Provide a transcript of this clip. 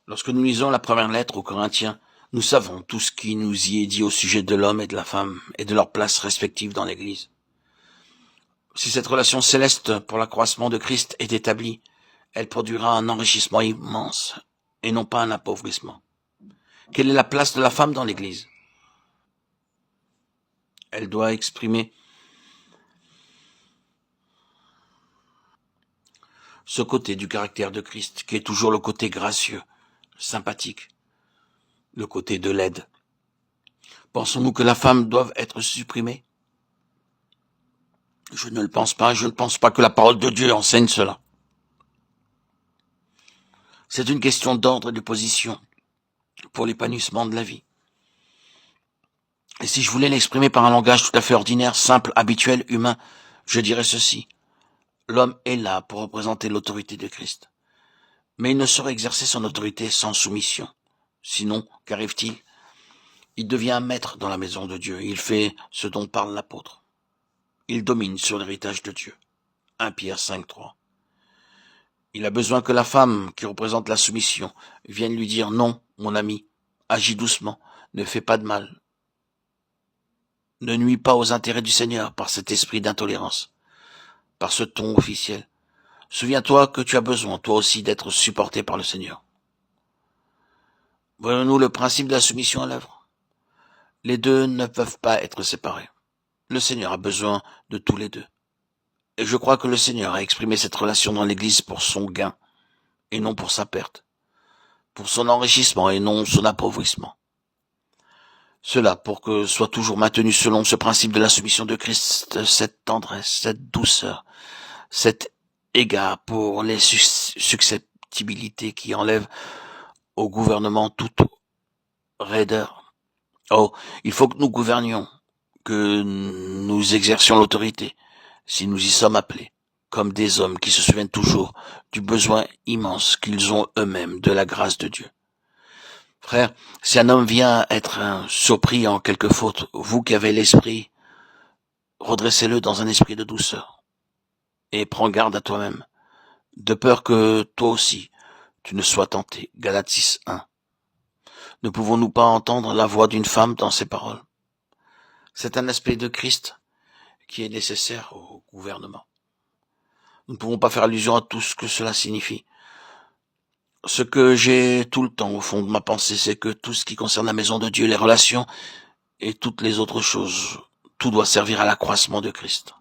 Lorsque nous lisons la première lettre aux Corinthiens, nous savons tout ce qui nous y est dit au sujet de l'homme et de la femme et de leur place respective dans l'Église. Si cette relation céleste pour l'accroissement de Christ est établie, elle produira un enrichissement immense et non pas un appauvrissement. Quelle est la place de la femme dans l'Église? Elle doit exprimer ce côté du caractère de Christ qui est toujours le côté gracieux, sympathique, le côté de l'aide. Pensons-nous que la femme doive être supprimée? Je ne le pense pas, je ne pense pas que la parole de Dieu enseigne cela. C'est une question d'ordre et de position pour l'épanouissement de la vie. Et si je voulais l'exprimer par un langage tout à fait ordinaire, simple, habituel, humain, je dirais ceci. L'homme est là pour représenter l'autorité de Christ. Mais il ne saurait exercer son autorité sans soumission. Sinon, qu'arrive-t-il? Il devient un maître dans la maison de Dieu. Il fait ce dont parle l'apôtre. Il domine sur l'héritage de Dieu. 1 Pierre 5,3. Il a besoin que la femme, qui représente la soumission, vienne lui dire non, mon ami, agis doucement, ne fais pas de mal. Ne nuis pas aux intérêts du Seigneur par cet esprit d'intolérance, par ce ton officiel. Souviens-toi que tu as besoin, toi aussi, d'être supporté par le Seigneur. Voyons-nous le principe de la soumission à l'œuvre? Les deux ne peuvent pas être séparés. Le Seigneur a besoin de tous les deux. Et je crois que le Seigneur a exprimé cette relation dans l'Église pour son gain, et non pour sa perte, pour son enrichissement et non son appauvrissement. Cela pour que soit toujours maintenu selon ce principe de la soumission de Christ, cette tendresse, cette douceur, cet égard pour les susceptibilités qui enlèvent au gouvernement toute raideur. Oh, il faut que nous gouvernions, que nous exercions l'autorité, si nous y sommes appelés, comme des hommes qui se souviennent toujours du besoin immense qu'ils ont eux-mêmes de la grâce de Dieu. Frère, si un homme vient être surpris en quelque faute, vous qui avez l'esprit, redressez-le dans un esprit de douceur, et prends garde à toi-même, de peur que toi aussi tu ne sois tenté. Galates 6:1. Ne pouvons-nous pas entendre la voix d'une femme dans ces paroles? C'est un aspect de Christ qui est nécessaire au gouvernement. Nous ne pouvons pas faire allusion à tout ce que cela signifie. Ce que j'ai tout le temps au fond de ma pensée, c'est que tout ce qui concerne la maison de Dieu, les relations et toutes les autres choses, tout doit servir à l'accroissement de Christ.